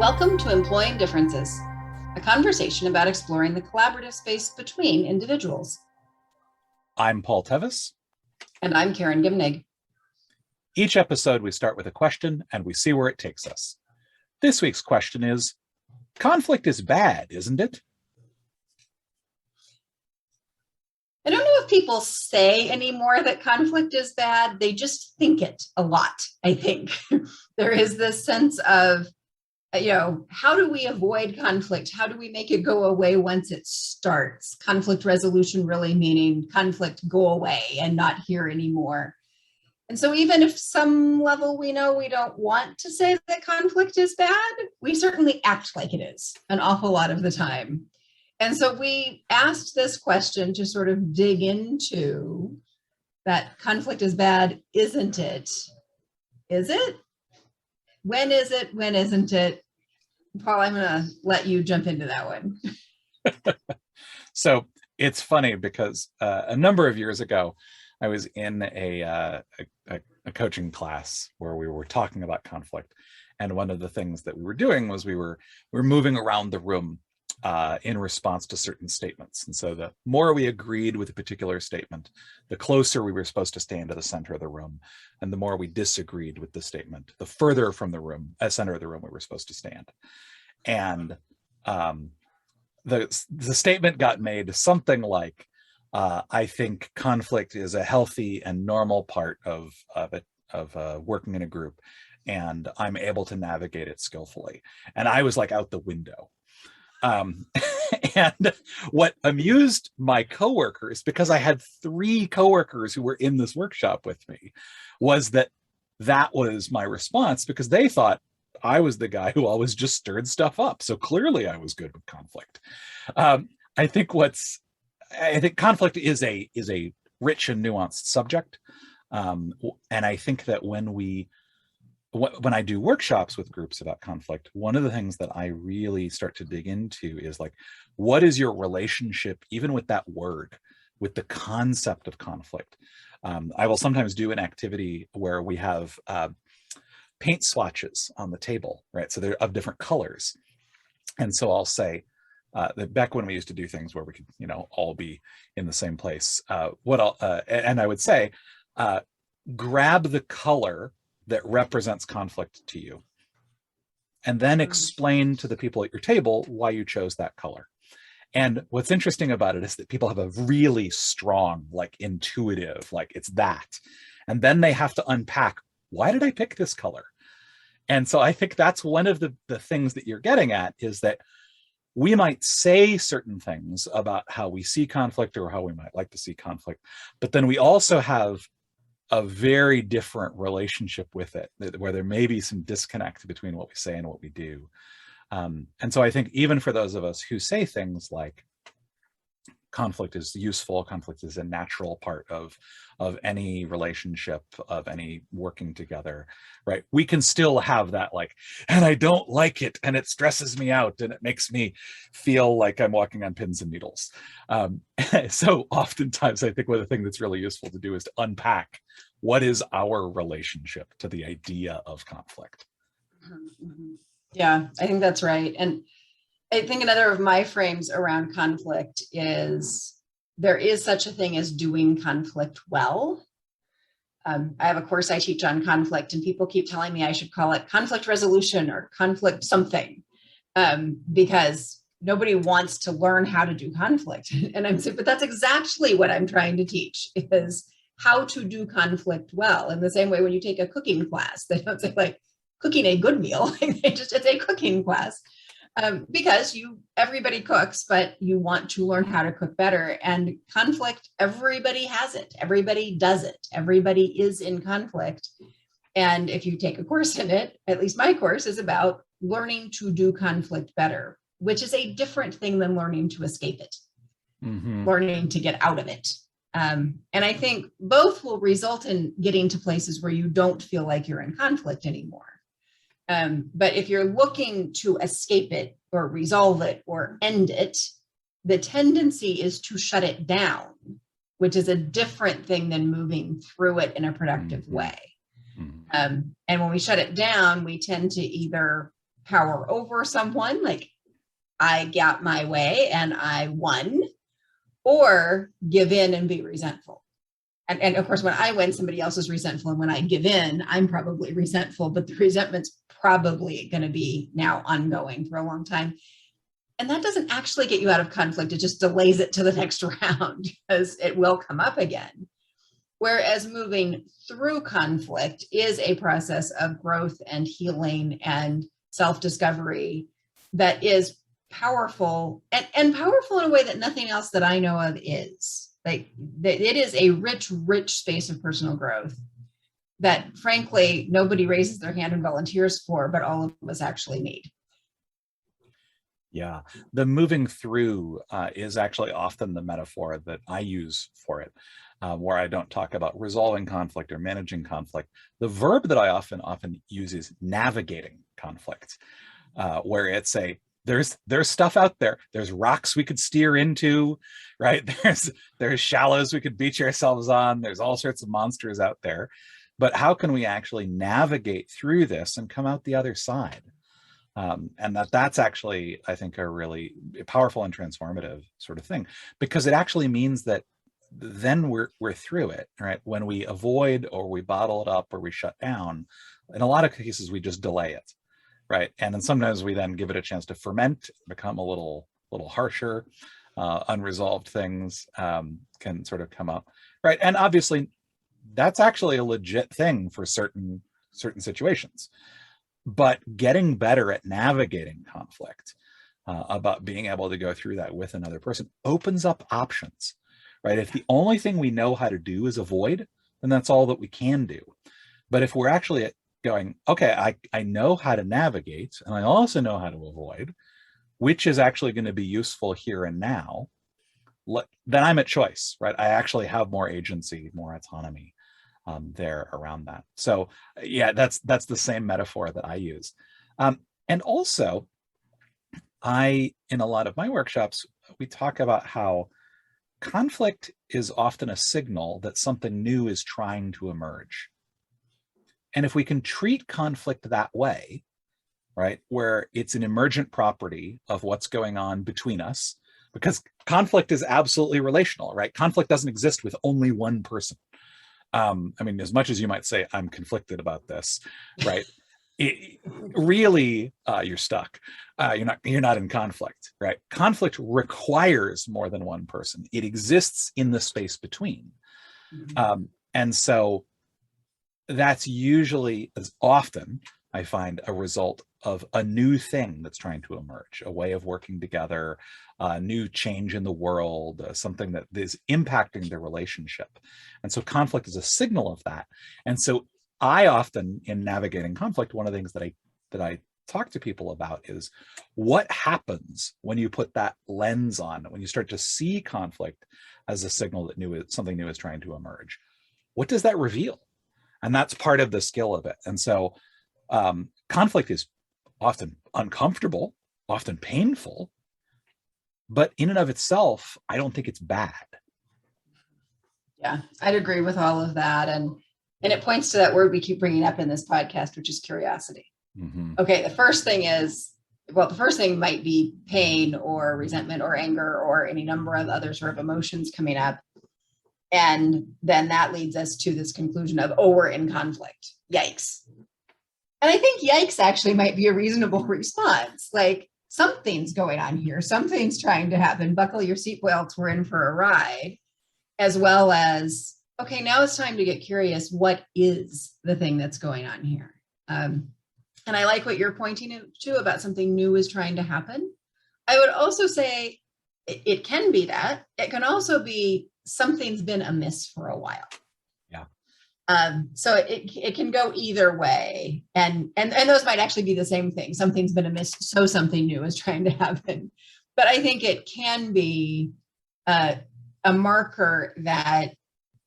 Welcome to Employing Differences, a conversation about exploring the collaborative space between individuals. I'm Paul Tevis. And I'm Karen Gimnig. Each episode, we start with a question and we see where it takes us. This week's question is, conflict is bad, isn't it? I don't know if people say anymore that conflict is bad. They just think it a lot, I think. There is this sense of, how do we avoid conflict? How do we make it go away once it starts? Conflict resolution really meaning conflict go away and not here anymore. And so even if some level we know we don't want to say that conflict is bad, we certainly act like it is an awful lot of the time. And so we asked this question to sort of dig into that conflict is bad, isn't it? Is it? When is it? When isn't it? Paul, I'm going to let you jump into that one. So it's funny because a number of years ago, I was in a coaching class where we were talking about conflict. And one of the things that we were doing was we were moving around the room in response to certain statements. And so the more we agreed with a particular statement, the closer we were supposed to stand to the center of the room. And the more we disagreed with the statement, the further from the room, center of the room we were supposed to stand. And the statement got made something like, I think conflict is a healthy and normal part of working in a group, and I'm able to navigate it skillfully. And I was like out the window. And what amused my coworkers, because I had 3 coworkers who were in this workshop with me, was that was my response, because they thought I was the guy who always just stirred stuff up. So clearly I was good with conflict. I think conflict is a rich and nuanced subject. And I think that when I do workshops with groups about conflict, one of the things that I really start to dig into is like, what is your relationship, even with that word, with the concept of conflict? I will sometimes do an activity where we have paint swatches on the table, right? So they're of different colors. And so I'll say, back when we used to do things where we could, all be in the same place, and I would say, grab the color that represents conflict to you, and then explain to the people at your table why you chose that color. And what's interesting about it is that people have a really strong, intuitive, it's that. And then they have to unpack, why did I pick this color? And so I think that's one of the things that you're getting at, is that we might say certain things about how we see conflict or how we might like to see conflict, but then we also have a very different relationship with it, where there may be some disconnect between what we say and what we do. And so I think even for those of us who say things like conflict is useful, conflict is a natural part of any relationship, of any working together, right? We can still have that and I don't like it, and it stresses me out, and it makes me feel like I'm walking on pins and needles. So oftentimes I think one of the things that's really useful to do is to unpack, what is our relationship to the idea of conflict? Yeah, I think that's right. And I think another of my frames around conflict is there is such a thing as doing conflict well. I have a course I teach on conflict, and people keep telling me I should call it conflict resolution or conflict something, because nobody wants to learn how to do conflict. And I'm saying, but that's exactly what I'm trying to teach, is how to do conflict well. In the same way, when you take a cooking class, they don't say cooking a good meal. It's a cooking class. Because everybody cooks, but you want to learn how to cook better. And conflict, everybody has it. Everybody does it. Everybody is in conflict. And if you take a course in it, at least my course is about learning to do conflict better, which is a different thing than learning to escape it, learning to get out of it. And I think both will result in getting to places where you don't feel like you're in conflict anymore. But if you're looking to escape it or resolve it or end it, the tendency is to shut it down, which is a different thing than moving through it in a productive way. And when we shut it down, we tend to either power over someone, like I got my way and I won, or give in and be resentful. And of course, when I win, somebody else is resentful. And when I give in, I'm probably resentful, but the resentment's probably going to be now ongoing for a long time. And that doesn't actually get you out of conflict. It just delays it to the next round because it will come up again. Whereas moving through conflict is a process of growth and healing and self-discovery that is powerful and powerful in a way that nothing else that I know of is. Like it is a rich space of personal growth that frankly, nobody raises their hand and volunteers for, but all of us actually need. Yeah, the moving through is actually often the metaphor that I use for it, where I don't talk about resolving conflict or managing conflict. The verb that I often use is navigating conflict, where it's there's stuff out there. There's rocks we could steer into, right? There's shallows we could beach ourselves on. There's all sorts of monsters out there. But how can we actually navigate through this and come out the other side? And that's actually, I think, a really powerful and transformative sort of thing, because it actually means that then we're through it, right? When we avoid or we bottle it up or we shut down, in a lot of cases, we just delay it, right? And then sometimes we then give it a chance to ferment, become a little harsher. Unresolved things can sort of come up, right? And obviously, that's actually a legit thing for certain situations. But getting better at navigating conflict, about being able to go through that with another person, opens up options, right? If the only thing we know how to do is avoid, then that's all that we can do. But if we're actually going, okay, I know how to navigate, and I also know how to avoid, which is actually going to be useful here and now, then I'm at choice, right? I actually have more agency, more autonomy there around that. So yeah, that's the same metaphor that I use. And also, in a lot of my workshops, we talk about how conflict is often a signal that something new is trying to emerge. And if we can treat conflict that way, right, where it's an emergent property of what's going on between us, because conflict is absolutely relational, right? Conflict doesn't exist with only one person. I mean, as much as you might say, I'm conflicted about this, right? Really, you're stuck. You're not in conflict, right? Conflict requires more than one person. It exists in the space between. And so that's usually, as often, I find, a result of a new thing that's trying to emerge, a way of working together, a new change in the world, something that is impacting the relationship. And so conflict is a signal of that. And so I often, in navigating conflict, one of the things that I talk to people about is what happens when you put that lens on, when you start to see conflict as a signal that something new is trying to emerge. What does that reveal? And that's part of the skill of it. And so conflict is often uncomfortable, often painful, but in and of itself, I don't think it's bad. Yeah, I'd agree with all of that. And it points to that word we keep bringing up in this podcast, which is curiosity. Mm-hmm. Okay, the first thing might be pain or resentment or anger or any number of other sort of emotions coming up. And then that leads us to this conclusion of, oh, we're in conflict. Yikes. And I think yikes actually might be a reasonable response. Like, something's going on here. Something's trying to happen. Buckle your seatbelts. We're in for a ride. As well as, okay, now it's time to get curious. What is the thing that's going on here? And I like what you're pointing to about something new is trying to happen. I would also say it can be that. It can also be something's been amiss for a while. Yeah. So it can go either way, and those might actually be the same thing. Something's been amiss, so something new is trying to happen. But I think it can be a marker that,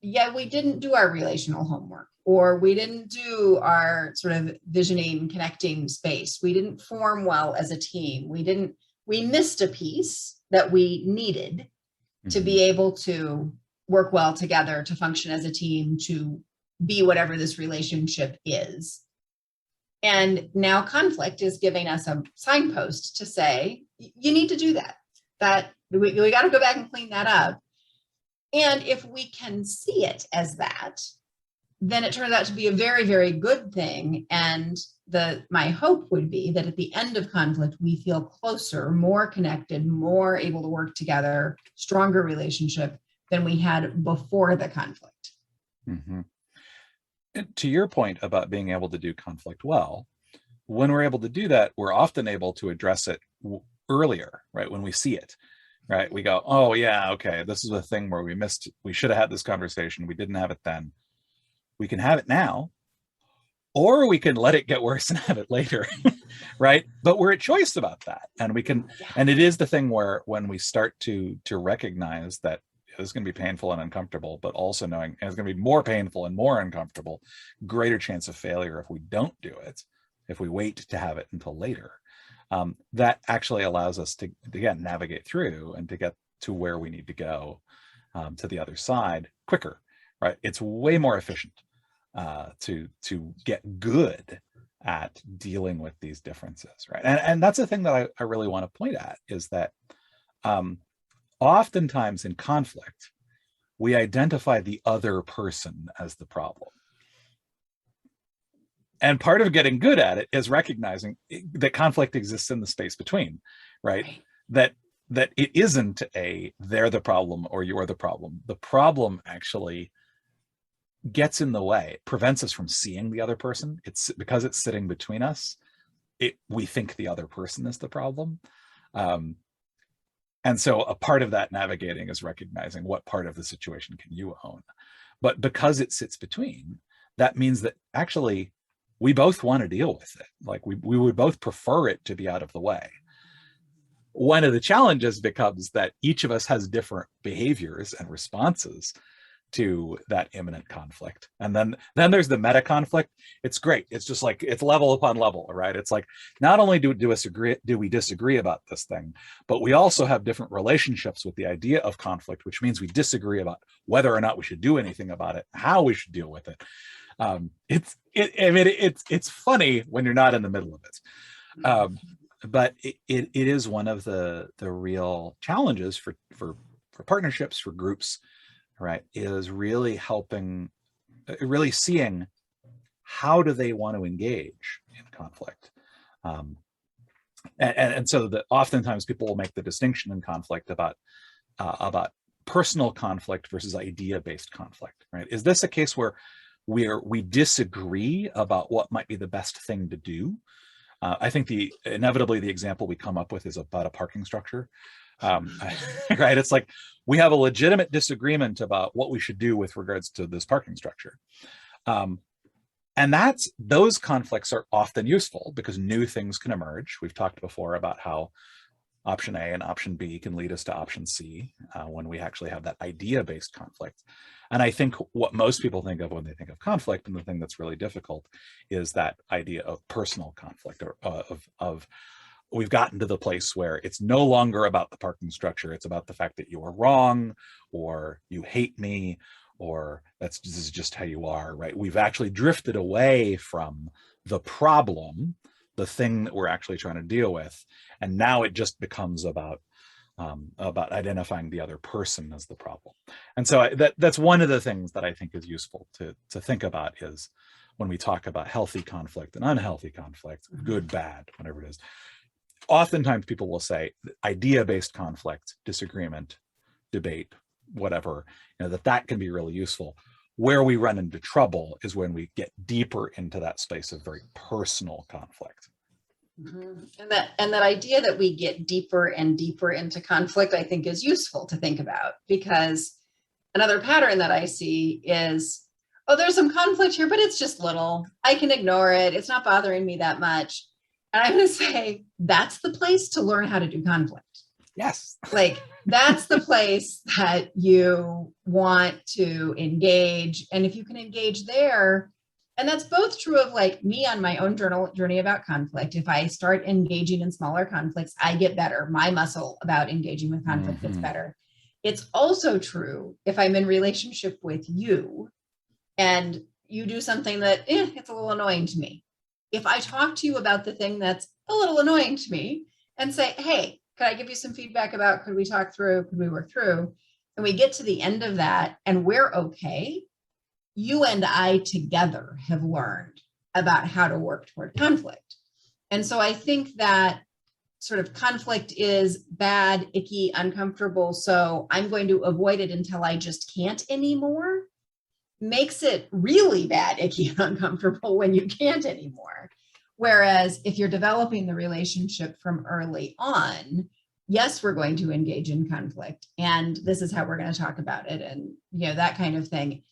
yeah, we didn't do our relational homework, or we didn't do our sort of visioning, connecting space. We didn't form well as a team. We missed a piece that we needed to be able to work well together, to function as a team, to be whatever this relationship is. And now conflict is giving us a signpost to say, you need to do that. That we got to go back and clean that up. And if we can see it as that, then it turns out to be a very, very good thing. And my hope would be that at the end of conflict, we feel closer, more connected, more able to work together, stronger relationship than we had before the conflict. Mm-hmm. To your point about being able to do conflict well, when we're able to do that, we're often able to address it earlier, right? When we see it, right? We go, oh yeah, okay, this is a thing where we should have had this conversation. We didn't have it then. We can have it now, or we can let it get worse and have it later, right? But we're at choice about that. And we can, and it is the thing where when we start to recognize that it's going to be painful and uncomfortable, but also knowing it's going to be more painful and more uncomfortable, greater chance of failure if we don't do it, if we wait to have it until later. That actually allows us to again, navigate through and to get to where we need to go, to the other side quicker, right? It's way more efficient to get good at dealing with these differences, right? And that's the thing that I really want to point at, is that oftentimes in conflict, we identify the other person as the problem. And part of getting good at it is recognizing that conflict exists in the space between, right? That it isn't they're the problem or you're the problem. The problem actually gets in the way. It prevents us from seeing the other person. It's because it's sitting between us. We think the other person is the problem. And so a part of that navigating is recognizing what part of the situation can you own. But because it sits between, that means that actually we both want to deal with it. Like we would both prefer it to be out of the way. One of the challenges becomes that each of us has different behaviors and responses to that imminent conflict. And then there's the meta conflict. It's great. It's just like, it's level upon level, right? It's like, not only do we disagree about this thing, but we also have different relationships with the idea of conflict, which means we disagree about whether or not we should do anything about it, how we should deal with it. It's funny when you're not in the middle of it. But it is one of the real challenges for partnerships, for groups, right, is really seeing how do they want to engage in conflict. And so that oftentimes people will make the distinction in conflict about personal conflict versus idea-based conflict, right? Is this a case where we disagree about what might be the best thing to do? I think inevitably the example we come up with is about a parking structure. Right? It's like we have a legitimate disagreement about what we should do with regards to this parking structure. And those conflicts are often useful because new things can emerge. We've talked before about how option A and option B can lead us to option C when we actually have that idea-based conflict. And I think what most people think of when they think of conflict, and the thing that's really difficult, is that idea of personal conflict, or of we've gotten to the place where it's no longer about the parking structure. It's about the fact that you are wrong, or you hate me, or this is just how you are, right? We've actually drifted away from the problem, the thing that we're actually trying to deal with. And now it just becomes about identifying the other person as the problem. And so that's one of the things that I think is useful to think about, is when we talk about healthy conflict and unhealthy conflict, good, bad, whatever it is. Oftentimes people will say idea-based conflict, disagreement, debate, whatever, that can be really useful. Where we run into trouble is when we get deeper into that space of very personal conflict. And that idea that we get deeper and deeper into conflict, I think, is useful to think about, because another pattern that I see is, oh, there's some conflict here, but it's just little. I can ignore it. It's not bothering me that much. And I'm going to say that's the place to learn how to do conflict. Yes. Like that's the place that you want to engage. And if you can engage there, and that's both true of like me on my own journey about conflict. If I start engaging in smaller conflicts, I get better. My muscle about engaging with conflict gets better. It's also true if I'm in relationship with you and you do something that it's a little annoying to me. if I talk to you about the thing that's a little annoying to me and say, hey, could I give you some feedback about, could we talk through, could we work through? And we get to the end of that and we're okay, you and I together have learned about how to work toward conflict. And so I think that sort of conflict is bad, icky, uncomfortable, so I'm going to avoid it until I just can't anymore, makes it really bad, icky, and uncomfortable when you can't anymore. Whereas if you're developing the relationship from early on, yes, we're going to engage in conflict, and this is how we're going to talk about it, and that kind of thing.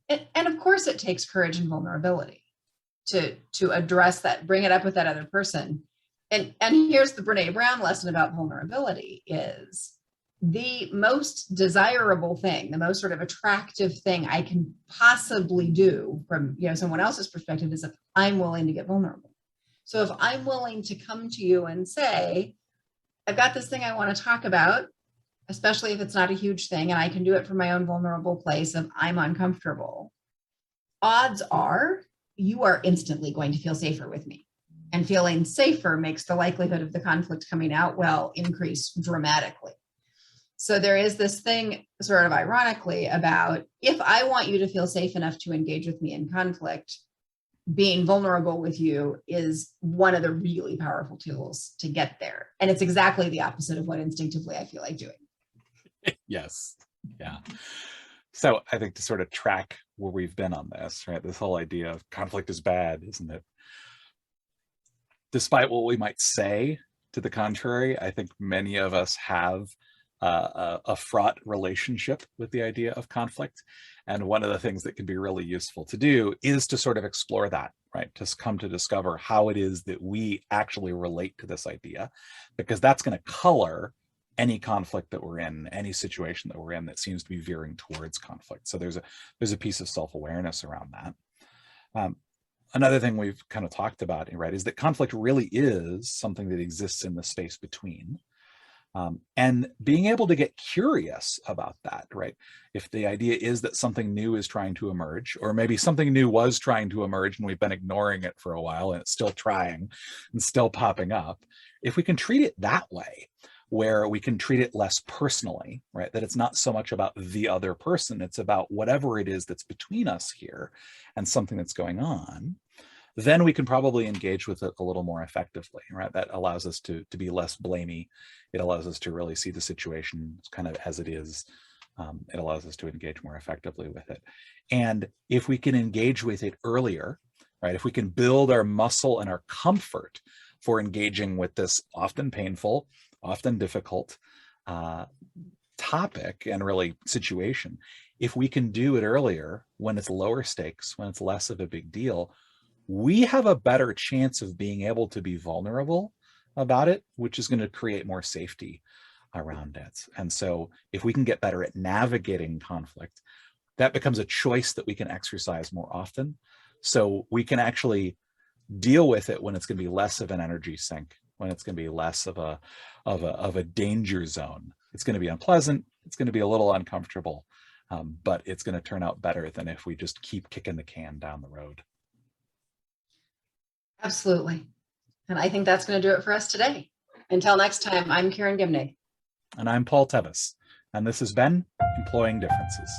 And of course, it takes courage and vulnerability to address that, bring it up with that other person. And here's the Brene Brown lesson about vulnerability: is the most desirable thing, the most sort of attractive thing I can possibly do from someone else's perspective is if I'm willing to get vulnerable. So if I'm willing to come to you and say, I've got this thing I want to talk about, especially if it's not a huge thing, and I can do it from my own vulnerable place of I'm uncomfortable, odds are you are instantly going to feel safer with me. And feeling safer makes the likelihood of the conflict coming out well increase dramatically. So there is this thing sort of ironically about, if I want you to feel safe enough to engage with me in conflict, being vulnerable with you is one of the really powerful tools to get there. And it's exactly the opposite of what instinctively I feel like doing. Yes. Yeah. So I think to sort of track where we've been on this, right? This whole idea of conflict is bad, isn't it? Despite what we might say to the contrary, I think many of us have a fraught relationship with the idea of conflict. And one of the things that can be really useful to do is to sort of explore that, right? To come to discover how it is that we actually relate to this idea, because that's going to color any conflict that we're in, any situation that we're in that seems to be veering towards conflict. So there's a piece of self-awareness around that. Another thing we've kind of talked about, right, is that conflict really is something that exists in the space between. And being able to get curious about that, right? If the idea is that something new is trying to emerge, or maybe something new was trying to emerge and we've been ignoring it for a while and it's still trying and still popping up, if we can treat it that way, where we can treat it less personally, right? That it's not so much about the other person, it's about whatever it is that's between us here and something that's going on, then we can probably engage with it a little more effectively, right? That allows us to be less blamey. It allows us to really see the situation kind of as it is. It allows us to engage more effectively with it. And if we can engage with it earlier, right? If we can build our muscle and our comfort for engaging with this often painful, often difficult topic and really situation, if we can do it earlier when it's lower stakes, when it's less of a big deal, we have a better chance of being able to be vulnerable about it, which is going to create more safety around it. And so if we can get better at navigating conflict, that becomes a choice that we can exercise more often. So we can actually deal with it when it's going to be less of an energy sink, when it's going to be less of a danger zone. It's going to be unpleasant. It's going to be a little uncomfortable, but it's going to turn out better than if we just keep kicking the can down the road. Absolutely. And I think that's going to do it for us today. Until next time, I'm Karen Gimnig. And I'm Paul Tevis. And this has been Employing Differences.